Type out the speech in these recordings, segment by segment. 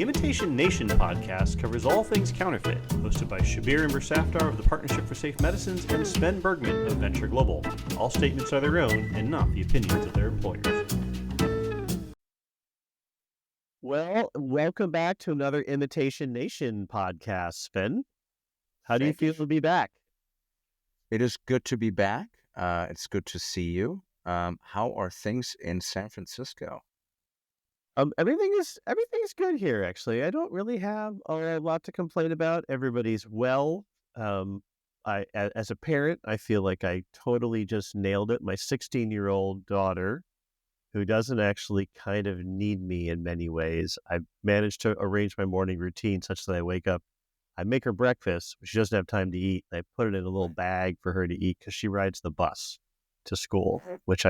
The Imitation Nation podcast covers all things counterfeit, hosted by Shabbir and Safdar of the Partnership for Safe Medicines and Sven Bergman of Venture Global. All statements are their own and not the opinions of their employers. Well, welcome back to another Imitation Nation podcast, Sven. How do you feel to be back? It is good to be back. It's good to see you. How are things in San Francisco? Everything is good here, actually. I don't really have a lot to complain about. Everybody's well. As a parent, I feel like I totally just nailed it. My 16-year-old daughter, who doesn't actually kind of need me in many ways, I managed to arrange my morning routine such that I wake up, I make her breakfast, but she doesn't have time to eat. And I put it in a little bag for her to eat because she rides the bus to school, which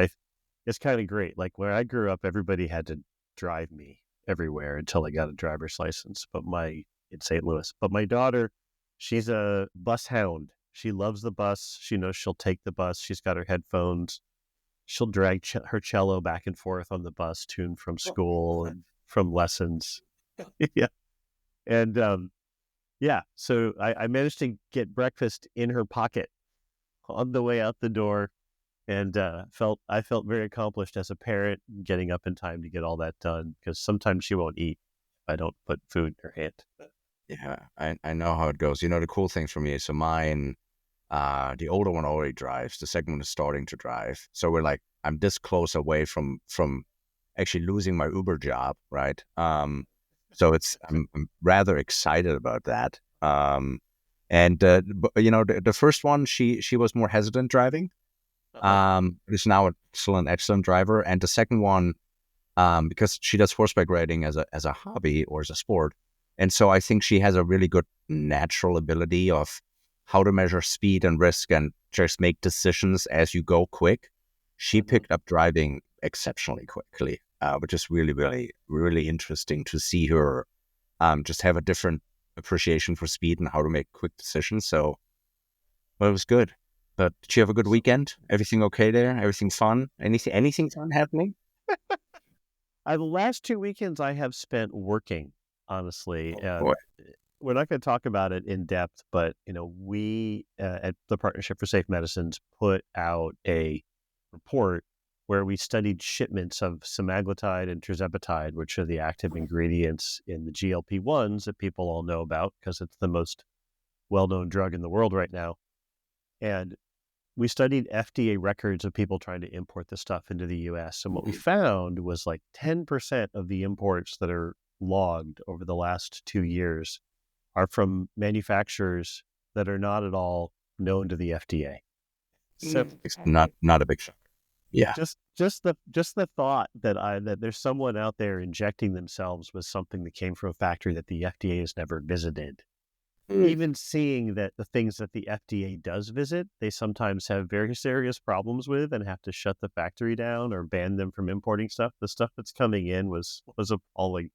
is kind of great. Like where I grew up, everybody had to drive me everywhere until I got a driver's license, in St. Louis. But my daughter, she's a bus hound. She loves the bus. She knows she'll take the bus. She's got her headphones. She'll drag her cello back and forth on the bus, tuned from school and from lessons. Yeah. And so I managed to get breakfast in her pocket on the way out the door. And I felt very accomplished as a parent, getting up in time to get all that done, because sometimes she won't eat if I don't put food in her hand. Yeah, I know how it goes. You know, the cool thing for me is, so mine, the older one already drives. The second one is starting to drive. So I'm this close away from actually losing my Uber job, right? So I'm rather excited about that. The first one, she was more hesitant driving. Is now still an excellent driver, and the second one, because she does horseback riding as a hobby or as a sport, and so I think she has a really good natural ability of how to measure speed and risk and just make decisions as you go quick. She picked up driving exceptionally quickly, which is really, really, really interesting to see her just have a different appreciation for speed and how to make quick decisions. So, well, it was good. But did you have a good weekend? Everything okay there? Everything fun? Anything fun happening? The last 2 weekends I have spent working, honestly. Boy. We're not going to talk about it in depth, but we at the Partnership for Safe Medicines put out a report where we studied shipments of semaglutide and tirzepatide, which are the active ingredients in the GLP-1s that people all know about because it's the most well-known drug in the world right now. And we studied FDA records of people trying to import the stuff into the U.S. And what we found was like 10% of the imports that are logged over the last 2 years are from manufacturers that are not at all known to the FDA. So it's not a big shock. Yeah. Just the thought that there's someone out there injecting themselves with something that came from a factory that the FDA has never visited. Even seeing that the things that the FDA does visit, they sometimes have very serious problems with and have to shut the factory down or ban them from importing stuff. The stuff that's coming in was appalling.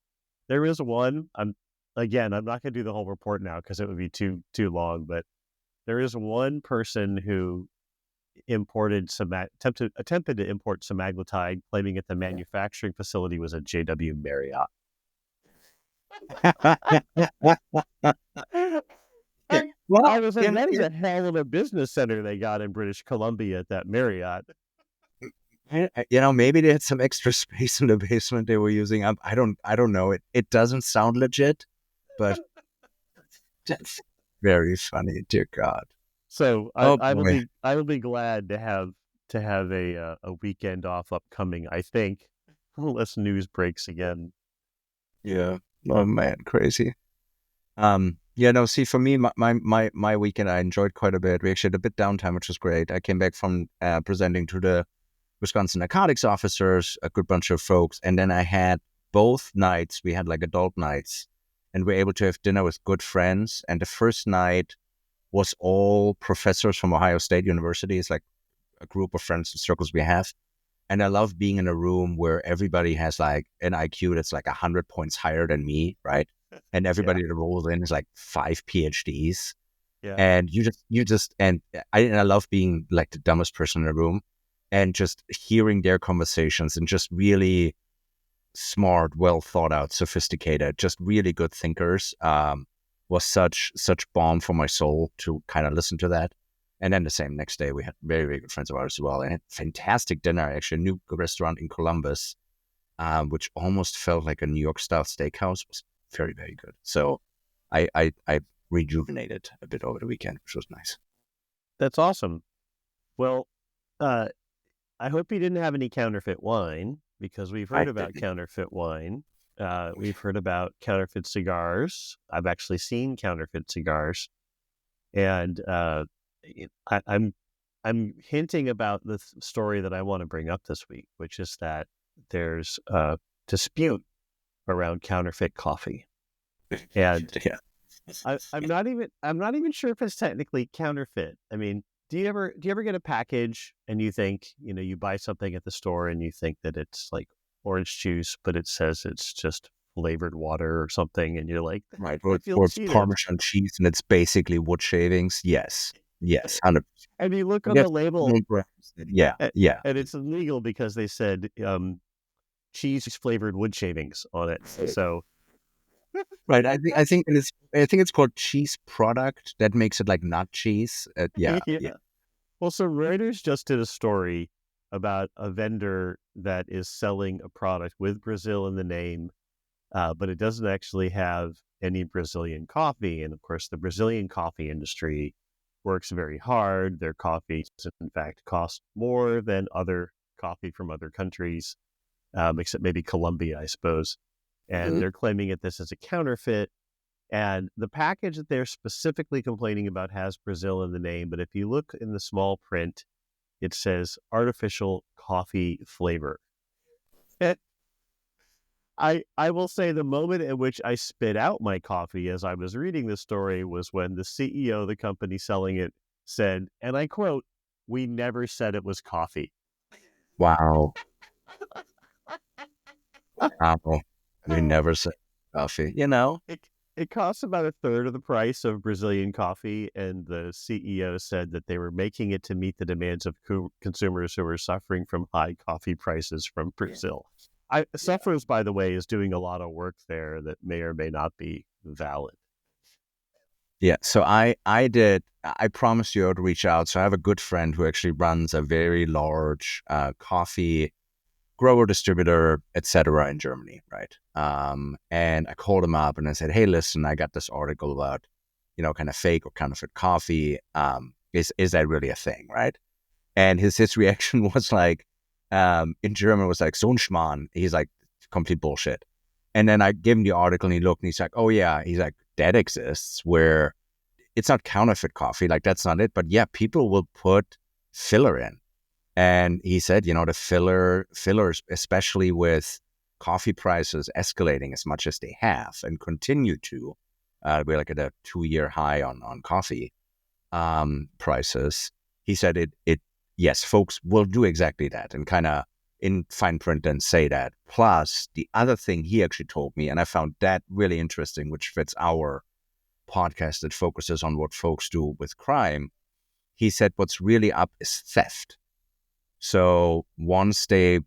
There is one, I'm not going to do the whole report now because it would be too long, but there is one person who attempted to import semaglutide, claiming that the manufacturing facility was a JW Marriott. Well, I was saying, that is a hell of a business center they got in British Columbia at that Marriott. Maybe they had some extra space in the basement they were using. I don't know. It doesn't sound legit, but that's very funny. Dear God. So I will be glad to have a weekend off upcoming, I think, unless news breaks again. Yeah. Oh man, crazy. See, for me, my weekend I enjoyed quite a bit. We actually had a bit downtime, which was great. I came back from presenting to the Wisconsin narcotics officers, a good bunch of folks, and then I had both nights. We had like adult nights, and we were able to have dinner with good friends. And the first night was all professors from Ohio State University. It's like a group of friends and circles we have. And I love being in a room where everybody has like an IQ that's like 100 points higher than me, right? And everybody that rolls in is like 5 PhDs. Yeah. And I love being like the dumbest person in the room and just hearing their conversations and just really smart, well thought out, sophisticated, just really good thinkers. Was such balm for my soul to kind of listen to that. And then the same next day, we had very, very good friends of ours as well, and had fantastic dinner. Actually, a new restaurant in Columbus, which almost felt like a New York style steakhouse. It was very, very good. So I rejuvenated a bit over the weekend, which was nice. That's awesome. Well, uh, I hope you didn't have any counterfeit wine, because we've I heard about didn't. counterfeit wine. We've heard about counterfeit cigars. I've actually seen counterfeit cigars, and I'm hinting about the story that I want to bring up this week, which is that there's a dispute around counterfeit coffee, and Yeah. I'm not even sure if it's technically counterfeit. I mean, do you ever get a package and you think, you buy something at the store and you think that it's like orange juice, but it says it's just flavored water or something, and you're like, Right. I feel Or it's cheated. Parmesan cheese and it's basically wood shavings. Yes. Yes. 100%. And you look I on the guess label, known brands that- yeah. and, Yeah. and it's illegal because they said cheese flavored wood shavings on it. So Right. I think it's called cheese product that makes it like not cheese. Yeah. Yeah. yeah. Well, so Reuters just did a story about a vendor that is selling a product with Brazil in the name, but it doesn't actually have any Brazilian coffee. And of course, the Brazilian coffee industry works very hard. Their coffee, in fact, costs more than other coffee from other countries, except maybe Colombia, I suppose. And Mhm. they're claiming that this is a counterfeit. And the package that they're specifically complaining about has Brazil in the name, but if you look in the small print, it says artificial coffee flavor. And I will say the moment at which I spit out my coffee as I was reading the story was when the CEO of the company selling it said, and I quote, "We never said it was coffee." Wow. Wow. We never said coffee, you know? It it costs about a third of the price of Brazilian coffee, and the CEO said that they were making it to meet the demands of consumers who are suffering from high coffee prices from Brazil. Yeah. Sufferers, by the way, is doing a lot of work there that may or may not be valid. Yeah. So I promised you I would reach out. So I have a good friend who actually runs a very large coffee grower, distributor, etc. in Germany, right? And I called him up and I said, "Hey, listen, I got this article about, kind of fake or counterfeit coffee. Is that really a thing, right?" And his reaction was like, in German was like, "So ein Schmarrn." He's like, "Complete bullshit." And then I gave him the article and he looked and he's like, "Oh yeah." He's like, "That exists where it's not counterfeit coffee, like that's not it, but yeah, people will put filler in." And he said, the fillers, especially with coffee prices escalating as much as they have and continue to, we're like at a 2-year high on coffee prices. He said yes, folks will do exactly that and kind of in fine print and say that. Plus, the other thing he actually told me, and I found that really interesting, which fits our podcast that focuses on what folks do with crime. He said what's really up is theft. So once the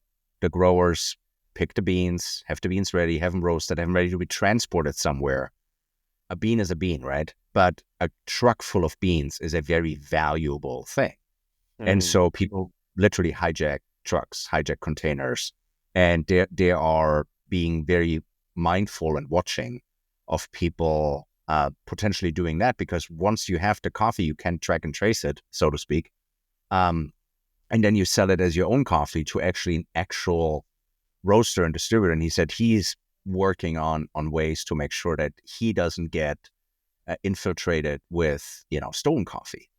growers pick the beans, have the beans ready, have them roasted, have them ready to be transported somewhere, a bean is a bean, right? But a truck full of beans is a very valuable thing. And Mm. so people literally hijack trucks, hijack containers, and they are being very mindful and watching of people potentially doing that, because once you have the coffee, you can track and trace it, so to speak. Um, and then you sell it as your own coffee to actually an actual roaster and distributor. And he said he's working on ways to make sure that he doesn't get infiltrated with stolen coffee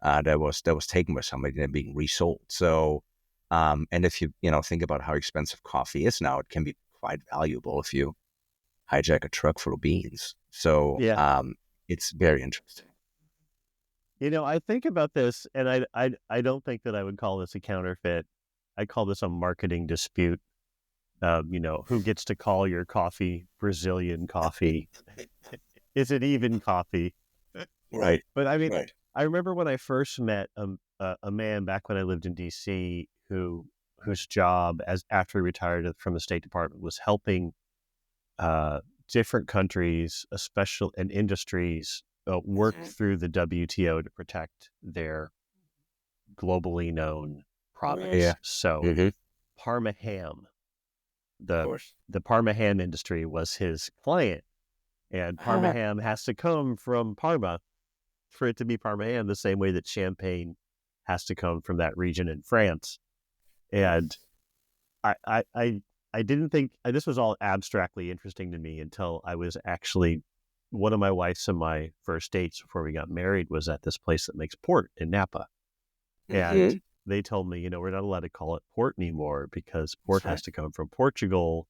that was taken by somebody and being resold. So, and if you think about how expensive coffee is now, it can be quite valuable if you hijack a truck full of beans. So, Yeah. it's very interesting. I think about this, and I don't think that I would call this a counterfeit. I call this a marketing dispute. Who gets to call your coffee Brazilian coffee? Is it even coffee? Right, But I mean, right. I remember when I first met a man back when I lived in DC who whose job as after he retired from the State Department was helping different countries, especially and industries, work through the WTO to protect their globally known Yeah. products. So Mm-hmm. Of Parma ham, the course. the Parma ham industry was his client, and Parma ham has to come from Parma for it to be Parma ham, the same way that champagne has to come from that region in France. And I, I, I, I didn't think this was all abstractly interesting to me until I was actually one of my wife's and my first dates before we got married was at this place that makes port in Napa. And Mm-hmm. they told me, we're not allowed to call it port anymore because That's port right. has to come from Portugal.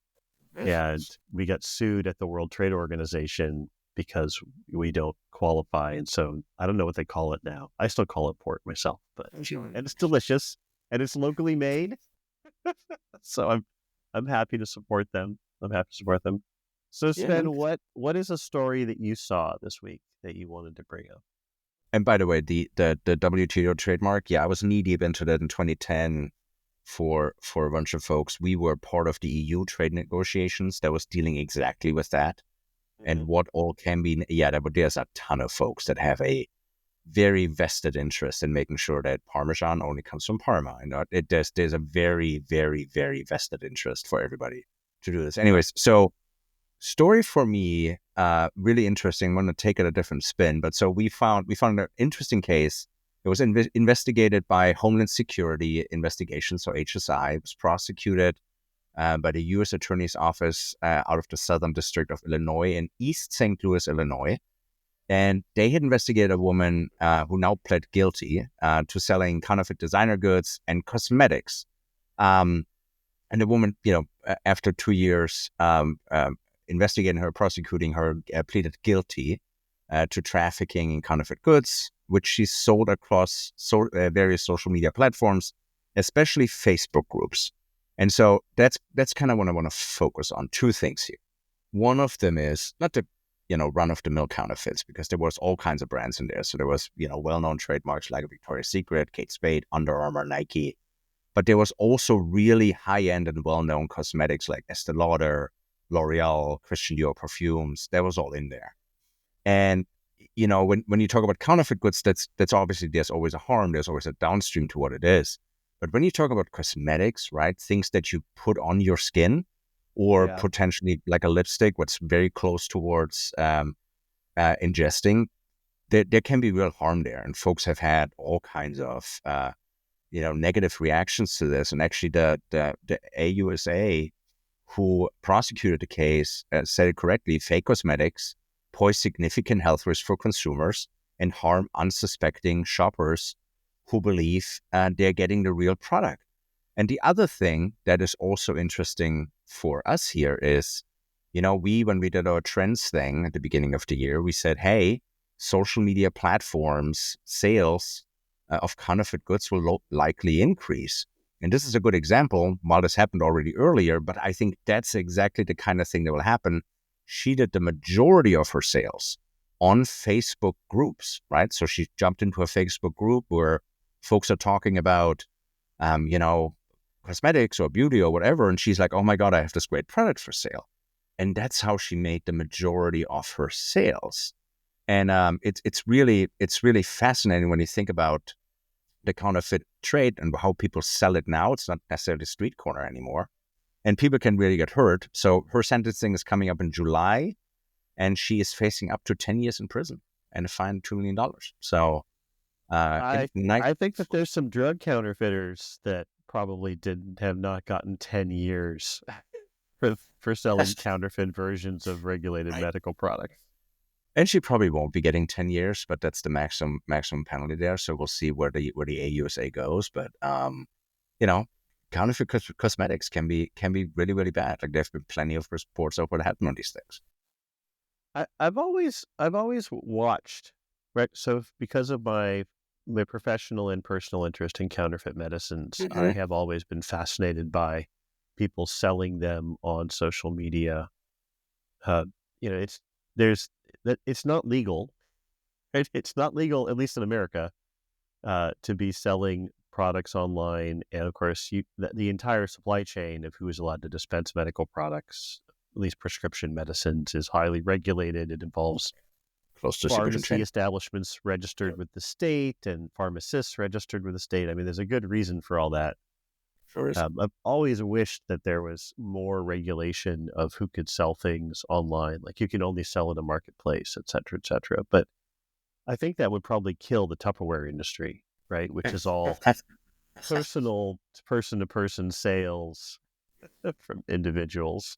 And we got sued at the World Trade Organization because we don't qualify. And so I don't know what they call it now. I still call it port myself, and it's delicious and it's locally made. So I'm happy to support them. I'm happy to support them. So Yeah, man. Sven, what is a story that you saw this week that you wanted to bring up? And by the way, the WTO trademark, yeah, I was knee deep into that in 2010 for a bunch of folks. We were part of the EU trade negotiations that was dealing exactly with that and Mm-hmm. what all can be. Yeah, there's a ton of folks that have a very vested interest in making sure that Parmesan only comes from Parma. And there's a very, very, very vested interest for everybody to do this. Anyways, so story for me, really interesting. I'm going to take it a different spin, but so we found an interesting case. It was investigated by Homeland Security Investigation, so HSI. It was prosecuted by the U.S. Attorney's Office out of the Southern District of Illinois in East St. Louis, Illinois. And they had investigated a woman who now pled guilty to selling counterfeit designer goods and cosmetics. Um, and the woman, after 2 years investigating her, prosecuting her, pleaded guilty to trafficking in counterfeit goods, which she sold across various social media platforms, especially Facebook groups. And so that's kind of what I want to focus on. Two things here. One of them is not the run-of-the-mill counterfeits, because there was all kinds of brands in there. So there was well-known trademarks like Victoria's Secret, Kate Spade, Under Armour, Nike. But there was also really high-end and well-known cosmetics like Estee Lauder, L'Oreal, Christian Dior perfumes. That was all in there. And when you talk about counterfeit goods, that's obviously there's always a harm. There's always a downstream to what it is. But when you talk about cosmetics, right, things that you put on your skin, or Yeah. potentially like a lipstick, what's very close towards ingesting, there can be real harm there. And folks have had all kinds of negative reactions to this. And actually, the AUSA who prosecuted the case said it correctly: fake cosmetics pose significant health risks for consumers and harm unsuspecting shoppers who believe they're getting the real product. And the other thing that is also interesting for us here is, when we did our trends thing at the beginning of the year, we said, hey, social media platforms sales of counterfeit goods will likely increase. And this is a good example. While this happened already earlier, but I think that's exactly the kind of thing that will happen. She did the majority of her sales on Facebook groups, right? So she jumped into a Facebook group where folks are talking about, cosmetics or beauty or whatever. And she's like, oh my God, I have this great product for sale. And that's how she made the majority of her sales. And it's really fascinating when you think about the counterfeit trade and how people sell it now. It's not necessarily street corner anymore. And people can really get hurt. So her sentencing is coming up in July, and she is facing up to 10 years in prison and a fine of $2 million. So nice. I think that there's some drug counterfeiters that probably didn't have not gotten 10 years for selling counterfeit versions of regulated Right. medical products. And she probably won't be getting 10 years, but that's the maximum penalty there. So we'll see where the AUSA goes. But counterfeit cosmetics can be really, really bad. Like there've been plenty of reports of what happened on these things. I've always watched, right? So because of my professional and personal interest in counterfeit medicines, I Mm-hmm. have always been fascinated by people selling them on social media. Uh, it's there's that it's not legal, right? It's not legal, at least in America, to be selling products online, and of course, the entire supply chain of who is allowed to dispense medical products, at least prescription medicines, is highly regulated. It involves Close distribution pharmacy chain. establishments registered with the state and pharmacists registered with the state. I mean, there's a good reason for all that. Sure is. I've always wished that there was more regulation of who could sell things online. Like you can only sell in a marketplace, et cetera, et cetera. But I think that would probably kill the Tupperware industry, right? Which is all personal, person to person sales from individuals.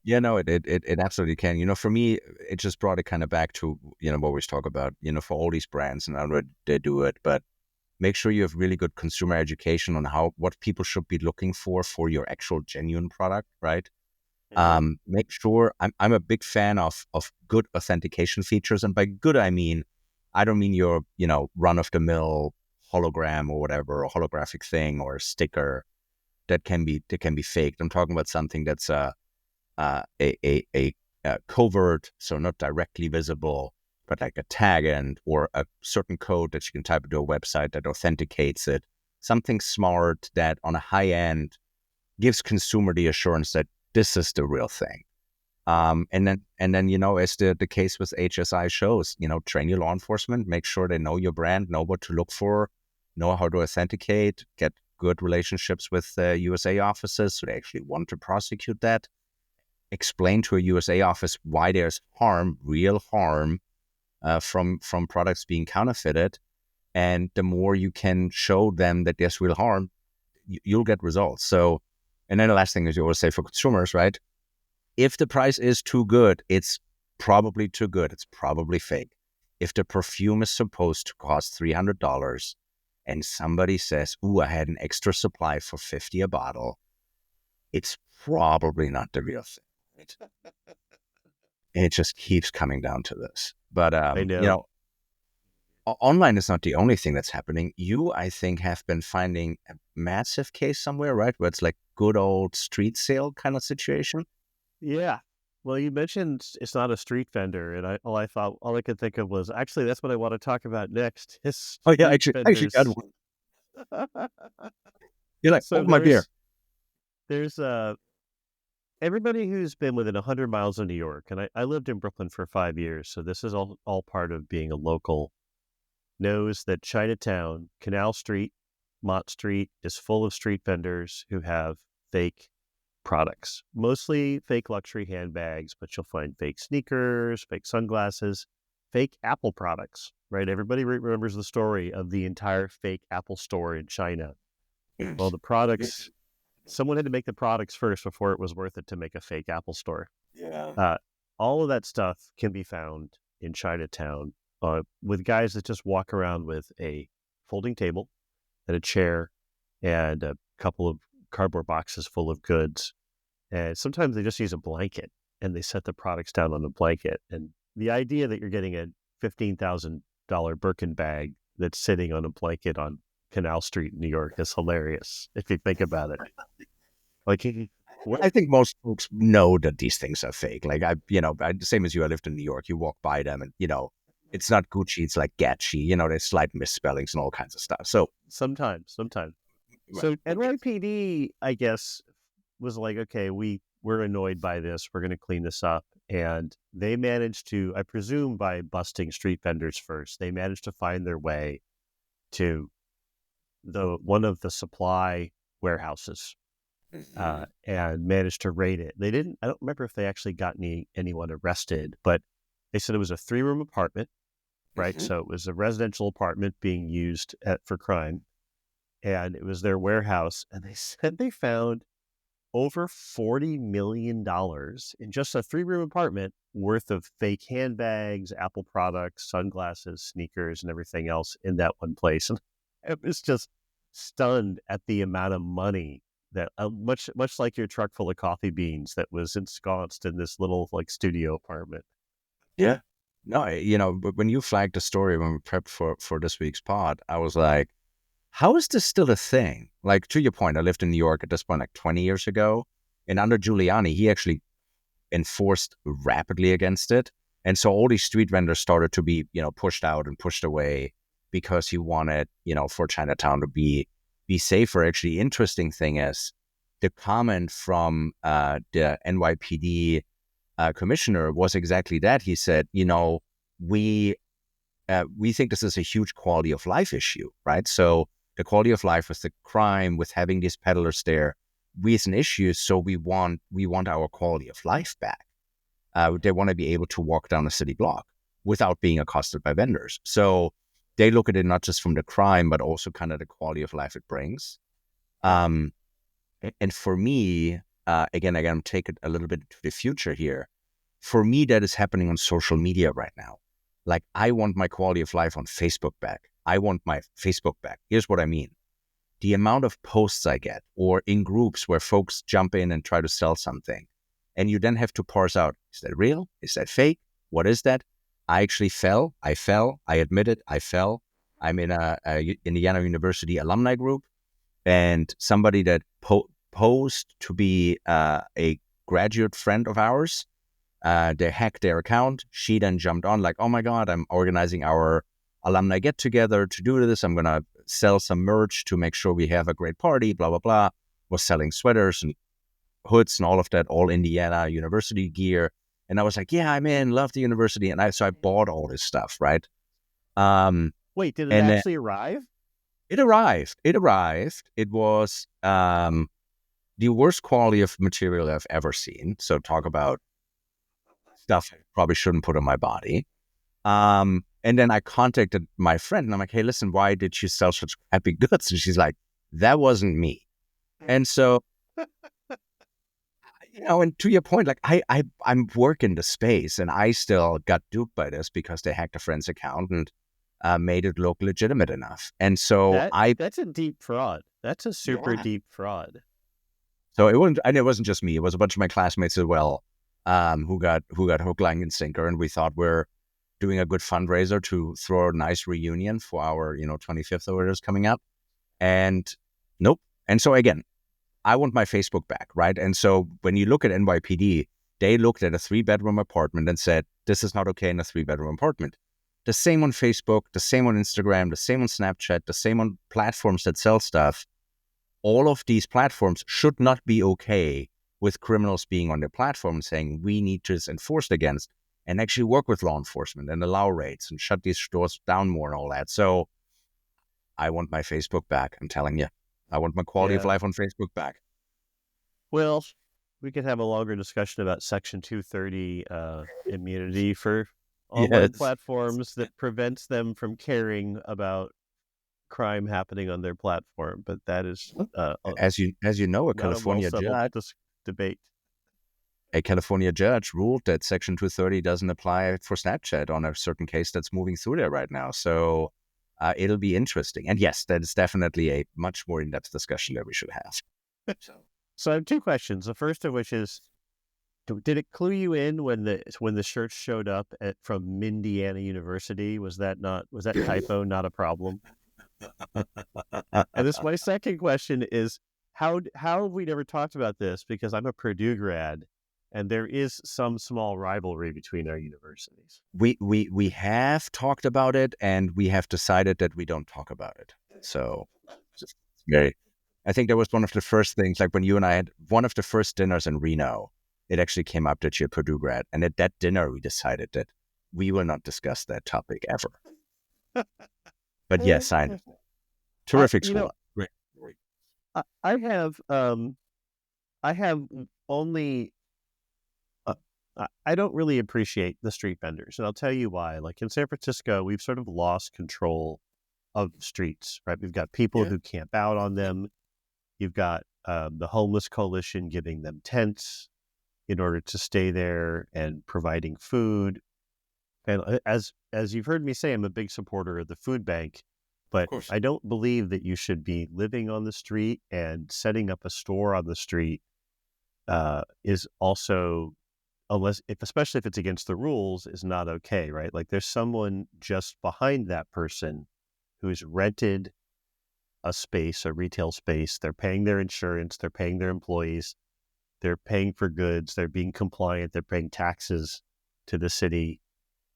Yeah, no, it absolutely can. For me, it just brought it kind of back to, what we always talk about, for all these brands, and I know they do it, but make sure you have really good consumer education on what people should be looking for your actual genuine product, right? Mm-hmm. Make sure I'm a big fan of good authentication features. And by good, I don't mean your, run of the mill hologram or whatever, or holographic thing or a sticker that can be faked. I'm talking about something that's a covert, so not directly visible, but like a tag end or a certain code that you can type into a website that authenticates it. Something smart that on a high end gives consumer the assurance that this is the real thing. And then, as the case with HSI shows, train your law enforcement, make sure they know your brand, know what to look for, know how to authenticate, get good relationships with USA offices so they actually want to prosecute that. Explain to a USA office why there's real harm, from products being counterfeited. And the more you can show them that there's real harm, you'll get results. So, and then the last thing is you always say for consumers, right? If the price is too good, it's probably too good. It's probably fake. If the perfume is supposed to cost $300 and somebody says, "Ooh, I had an extra supply for $50 a bottle," it's probably not the real thing. Right? It just keeps coming down to this. But, I know. online is not the only thing that's happening. You, I think, have been finding a massive case somewhere, right? Where it's like good old street sale kind of situation. Yeah. Well, you mentioned it's not a street vendor, and all I could think of was actually that's what I want to talk about next is Oh yeah, street I actually got vendors. one. You're like, So hold my beer. there's everybody who's been within 100 miles of New York, and I lived in Brooklyn for 5 years, so this is all part of being a local, knows that Chinatown, Canal Street, Mott Street is full of street vendors who have fake products, mostly fake luxury handbags, but you'll find fake sneakers, fake sunglasses, fake Apple products, right? Everybody remembers the story of the entire fake Apple store in China. Well, the products, someone had to make the products first before it was worth it to make a fake Apple store. Yeah. Uh, all of that stuff can be found in Chinatown with guys that just walk around with a folding table and a chair and a couple of cardboard boxes full of goods. And sometimes they just use a blanket and they set the products down on a blanket. And the idea that you're getting a $15,000 Birkin bag that's sitting on a blanket on Canal Street in New York is hilarious if you think about it. Like, I think most folks know that these things are fake. Like same as you, I lived in New York. You walk by them and, it's not Gucci, it's like Gatsby. There's slight misspellings and all kinds of stuff. So sometimes. right. So NYPD, I guess, was like, okay, we're annoyed by this. We're going to clean this up. And they managed to, I presume by busting street vendors first, they managed to find their way to one of the supply warehouses and managed to raid it. I don't remember if they actually got anyone arrested, but they said it was a 3-room apartment, right? So it was a residential apartment being used for crime. And it was their warehouse. And they said they found over $40 million in just a 3-room apartment worth of fake handbags, Apple products, sunglasses, sneakers, and everything else in that one place. And I was just stunned at the amount of money that much like your truck full of coffee beans that was ensconced in this little like studio apartment. Yeah. No, but when you flagged the story when we prepped for this week's pod, I was like, how is this still a thing? Like, to your point, I lived in New York at this point, like 20 years ago. And under Giuliani, he actually enforced rapidly against it. And so all these street vendors started to be, pushed out and pushed away because he wanted, for Chinatown to be safer. Actually, interesting thing is the comment from the NYPD commissioner was exactly that. He said, we think this is a huge quality of life issue, right? So the quality of life with the crime, with having these peddlers there, we as an issue. So we want our quality of life back. They want to be able to walk down a city block without being accosted by vendors. So they look at it not just from the crime, but also kind of the quality of life it brings. Um, and for me, again, I got to take it a little bit to the future here. For me, that is happening on social media right now. Like, I want my quality of life on Facebook back. I want my Facebook back. Here's what I mean. The amount of posts I get, or in groups where folks jump in and try to sell something, and you then have to parse out, is that real? Is that fake? What is that? I actually fell. I admit it. I fell. I'm in a Indiana University alumni group, and somebody that posed to be a graduate friend of ours, they hacked their account. She then jumped on like, oh my God, I'm organizing our alumni get together to do this. I'm going to sell some merch to make sure we have a great party, blah, blah, blah. Was selling sweaters and hoods and all of that, all Indiana University gear. And I was like, yeah, I'm in, love the university. And so I bought all this stuff, right? Wait, did it And then actually arrive? it arrived. It was the worst quality of material I've ever seen. So talk about stuff I probably shouldn't put on my body. And then I contacted my friend and I'm like, hey, listen, why did you sell such crappy goods? And she's like, that wasn't me. And so, and to your point, like I'm working the space and I still got duped by this because they hacked a friend's account and made it look legitimate enough. And so That's a deep fraud. That's a super yeah. deep fraud. So it wasn't just me. It was a bunch of my classmates as well, who got hook, line, and sinker. And we thought we're doing a good fundraiser to throw a nice reunion for our 25th orders coming up. And nope. And so again, I want my Facebook back, right? And so when you look at NYPD, they looked at a 3-bedroom apartment and said, this is not okay in a 3-bedroom apartment. The same on Facebook, the same on Instagram, the same on Snapchat, the same on platforms that sell stuff. All of these platforms should not be okay with criminals being on their platform and saying, we need to enforce against and actually work with law enforcement and allow raids and shut these stores down more and all that. So I want my Facebook back. I'm telling you, I want my quality of life on Facebook back. Well, we could have a longer discussion about Section 230 immunity for online platforms that prevents them from caring about crime happening on their platform. But that is, as you know, not a well-settled debate. A California judge ruled that Section 230 doesn't apply for Snapchat on a certain case that's moving through there right now. So it'll be interesting. And yes, that is definitely a much more in-depth discussion that we should have. So I have 2 questions. The first of which is, did it clue you in when the shirts showed up from Indiana University? Was that typo not a problem? And my second question is, how have we never talked about this? Because I'm a Purdue grad, and there is some small rivalry between our universities. We have talked about it, and we have decided that we don't talk about it. So, I think that was one of the first things, like when you and I had one of the first dinners in Reno, it actually came up that you're a Purdue grad. And at that dinner, we decided that we will not discuss that topic ever. But yes, I know. Terrific school. Great. I have only, I don't really appreciate the street vendors. And I'll tell you why. Like in San Francisco, we've sort of lost control of streets, right? We've got people who camp out on them. You've got the homeless coalition giving them tents in order to stay there and providing food. And as you've heard me say, I'm a big supporter of the food bank, but I don't believe that you should be living on the street, and setting up a store on the street is also, especially if it's against the rules, is not okay, right? Like there's someone just behind that person who's rented a space, a retail space. They're paying their insurance, they're paying their employees, they're paying for goods, they're being compliant, they're paying taxes to the city.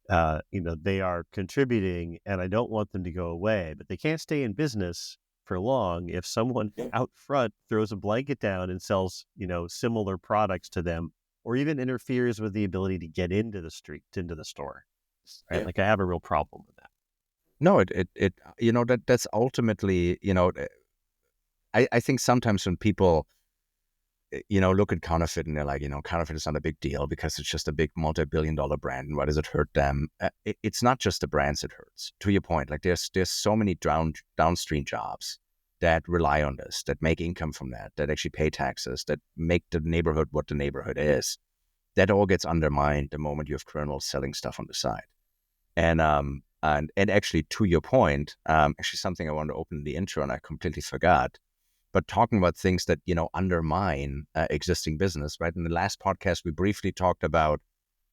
they are contributing, and I don't want them to go away, but they can't stay in business for long if someone out front throws a blanket down and sells, similar products to them, or even interferes with the ability to get into the street, into the store. Right? Like I have a real problem with that. No, that's ultimately, I think sometimes when people, look at Counterfeit and they're like, Counterfeit is not a big deal because it's just a big multi-billion-dollar brand, and why does it hurt them? It's not just the brands it hurts. To your point, like there's so many downstream jobs that rely on this, that make income from that actually pay taxes, that make the neighborhood what the neighborhood is. That all gets undermined the moment you have criminals selling stuff on the side. And actually, to your point, actually something I wanted to open in the intro and I completely forgot. But talking about things that undermine existing business, right? In the last podcast, we briefly talked about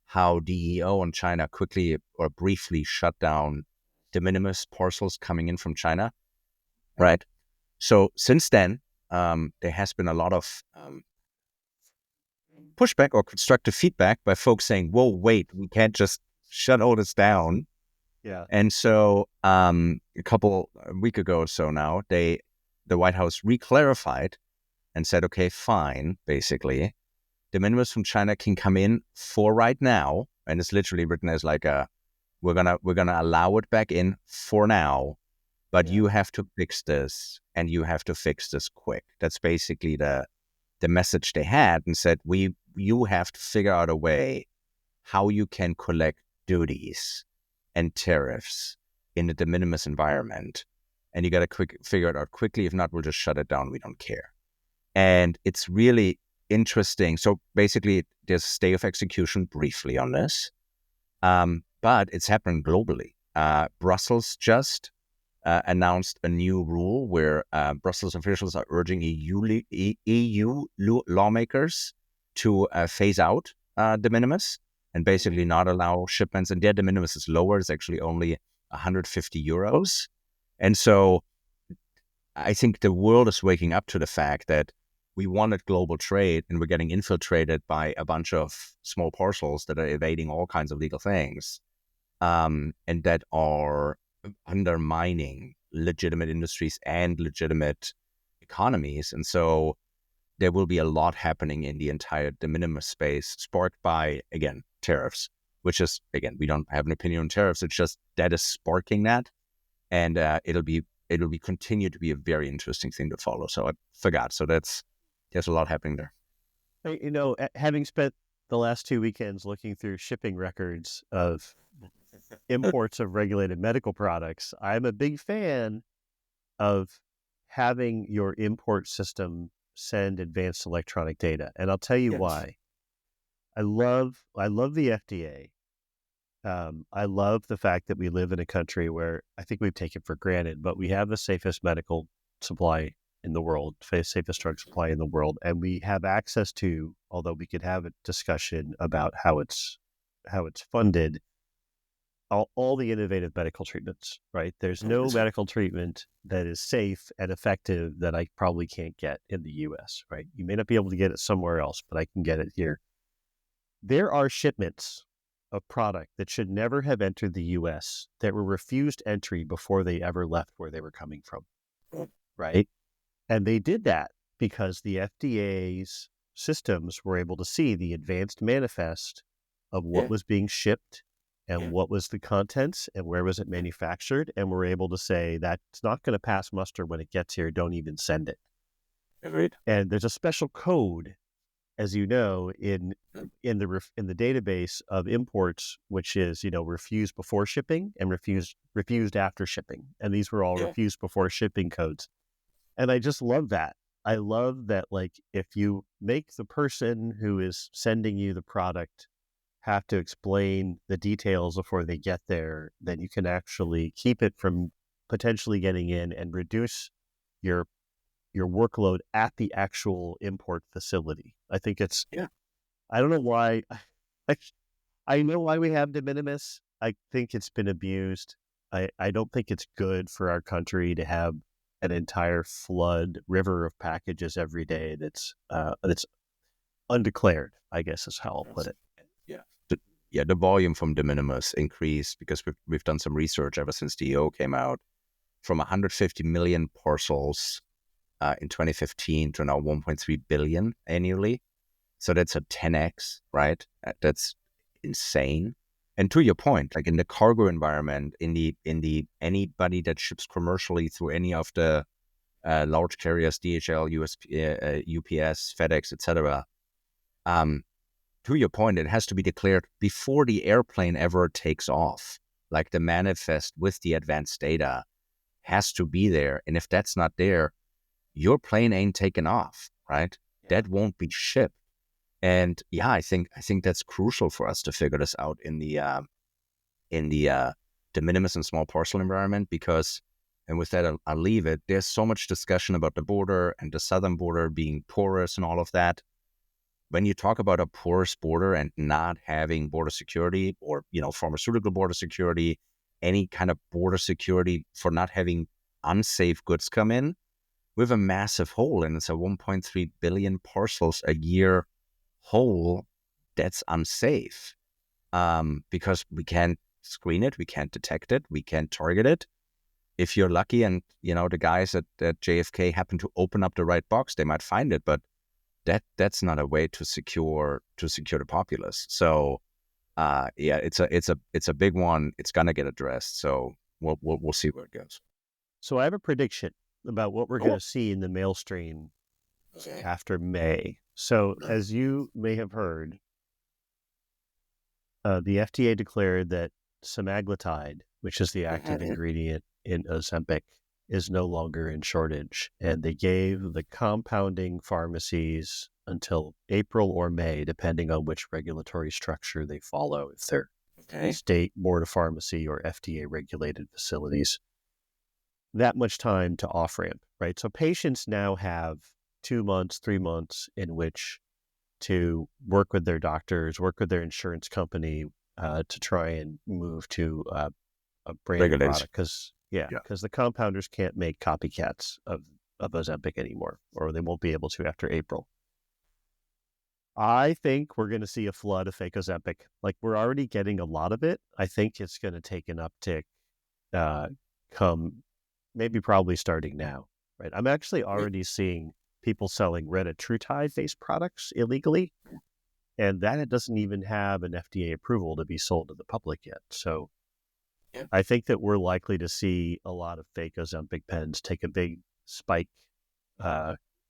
how DEO in China quickly or briefly shut down de minimis parcels coming in from China, right? So since then, there has been a lot of pushback or constructive feedback by folks saying, "Whoa, wait, we can't just shut all this down." Yeah. And so a week ago or so now, the White House reclarified and said, okay, fine, basically. De minimis from China can come in for right now. And it's literally written as like we're gonna allow it back in for now, but you have to fix this and you have to fix this quick. That's basically the message they had, and said, you have to figure out a way how you can collect duties and tariffs in the de minimis environment. And you got to figure it out quickly. If not, we'll just shut it down. We don't care. And it's really interesting. So basically, there's a stay of execution briefly on this, but it's happening globally. Brussels just announced a new rule where Brussels officials are urging EU lawmakers to phase out de minimis and basically not allow shipments. And their de minimis is lower. It's actually only 150 euros. And so I think the world is waking up to the fact that we wanted global trade and we're getting infiltrated by a bunch of small parcels that are evading all kinds of legal things, and that are undermining legitimate industries and legitimate economies. And so there will be a lot happening in the entire de minimis space, sparked by, again, tariffs, which is, again, we don't have an opinion on tariffs. It's just that is sparking that. And it'll be continue to be a very interesting thing to follow. So I forgot. So there's a lot happening there. Having spent the last 2 weekends looking through shipping records of imports of regulated medical products, I'm a big fan of having your import system send advanced electronic data. And I'll tell you why. I love the FDA. I love the fact that we live in a country where I think we've taken for granted, but we have the safest medical supply in the world, safest drug supply in the world, and we have access to, although we could have a discussion about how it's funded, all the innovative medical treatments, right? There's no medical treatment that is safe and effective that I probably can't get in the US, right? You may not be able to get it somewhere else, but I can get it here. There are shipments of product that should never have entered the US that were refused entry before they ever left where they were coming from, right? And they did that because the FDA's systems were able to see the advanced manifest of what was being shipped and what was the contents and where was it manufactured, and were able to say that's not going to pass muster when it gets here. Don't even send it. Agreed. And there's a special code, as you know, in the database of imports, which is refused before shipping and refused after shipping, and these were all refused before shipping codes. And I just love that. I love that, like, if you make the person who is sending you the product have to explain the details before they get there, then you can actually keep it from potentially getting in and reduce your workload at the actual import facility. I think it's, I don't know why, I know why we have de minimis. I think it's been abused. I don't think it's good for our country to have an entire river of packages every day that's undeclared, I guess is how I'll put it. Yeah. the volume from de minimis increased because we've done some research ever since the EO came out, from 150 million parcels in 2015 to now 1.3 billion annually. So that's a 10x, right? That's insane. And to your point, like in the cargo environment, in the anybody that ships commercially through any of the large carriers, DHL, UPS, FedEx, etc. To your point, it has to be declared before the airplane ever takes off. Like the manifest with the advanced data has to be there. And if that's not there, your plane ain't taken off, right? Yeah. That won't be shipped. And yeah, I think that's crucial for us to figure this out in the de minimis and small parcel environment, because, and with that, I'll leave it. There's so much discussion about the border and the southern border being porous and all of that. When you talk about a porous border and not having border security or, pharmaceutical border security, any kind of border security for not having unsafe goods come in, we have a massive hole, and it's a 1.3 billion parcels a year hole that's unsafe, because we can't screen it, we can't detect it, we can't target it. If you're lucky and, the guys at JFK happen to open up the right box, they might find it, but that's not a way to secure the populace. So, it's a big one. It's gonna get addressed. So we'll see where it goes. So I have a prediction about what we're going to see in the mail stream after May. So as you may have heard, the FDA declared that semaglutide, which is the active ingredient in Ozempic, is no longer in shortage. And they gave the compounding pharmacies until April or May, depending on which regulatory structure they follow, if they're state board of pharmacy or FDA regulated facilities, that much time to off-ramp, right? So patients now have 2 months, 3 months in which to work with their doctors, work with their insurance company to try and move to a branded product. Because the compounders can't make copycats of Ozempic anymore, or they won't be able to after April. I think we're going to see a flood of fake Ozempic. Like, we're already getting a lot of it. I think it's going to take an uptick probably starting now, right? I'm actually already seeing people selling retatrutide-based products illegally, and that it doesn't even have an FDA approval to be sold to the public yet. So I think that we're likely to see a lot of fake Ozempic pens take a big spike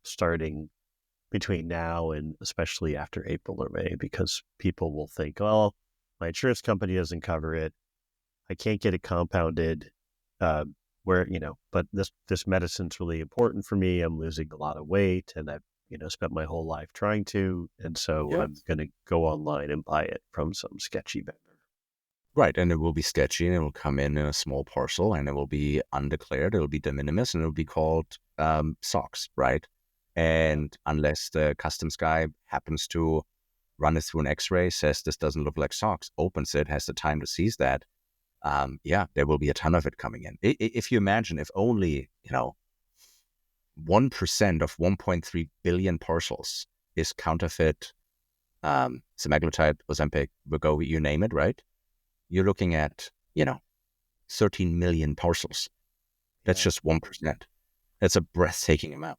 starting between now and especially after April or May, because people will think, well, my insurance company doesn't cover it. I can't get it compounded. But this medicine's really important for me. I'm losing a lot of weight, and I've, spent my whole life trying to, and so I'm going to go online and buy it from some sketchy vendor. Right, and it will be sketchy, and it will come in a small parcel, and it will be undeclared. It will be de minimis, and it will be called socks, right? And unless the customs guy happens to run it through an X-ray, says this doesn't look like socks, opens it, has the time to seize that, there will be a ton of it coming in. If you imagine, if only 1% of 1.3 billion parcels is counterfeit, semaglutide, Ozempic, Wegovy, you name it, right? You're looking at 13 million parcels. That's just 1%. That's a breathtaking amount.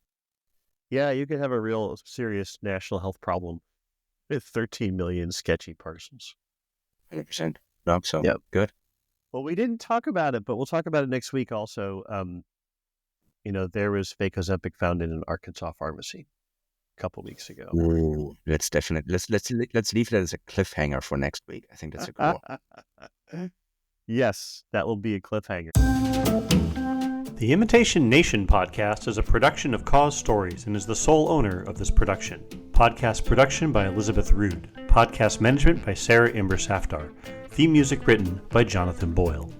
Yeah, you could have a real serious national health problem with 13 million sketchy parcels. 100%. No, so good. Well, we didn't talk about it, but we'll talk about it next week also. There was fake Ozempic found in an Arkansas pharmacy a couple weeks ago. Ooh, let's leave that as a cliffhanger for next week. I think that's a good one. Yes, that will be a cliffhanger. The Imitation Nation podcast is a production of Cause Stories and is the sole owner of this production. Podcast production by Elizabeth Rude. Podcast management by Sarah Imber Safdar. Theme music written by Jonathan Boyle.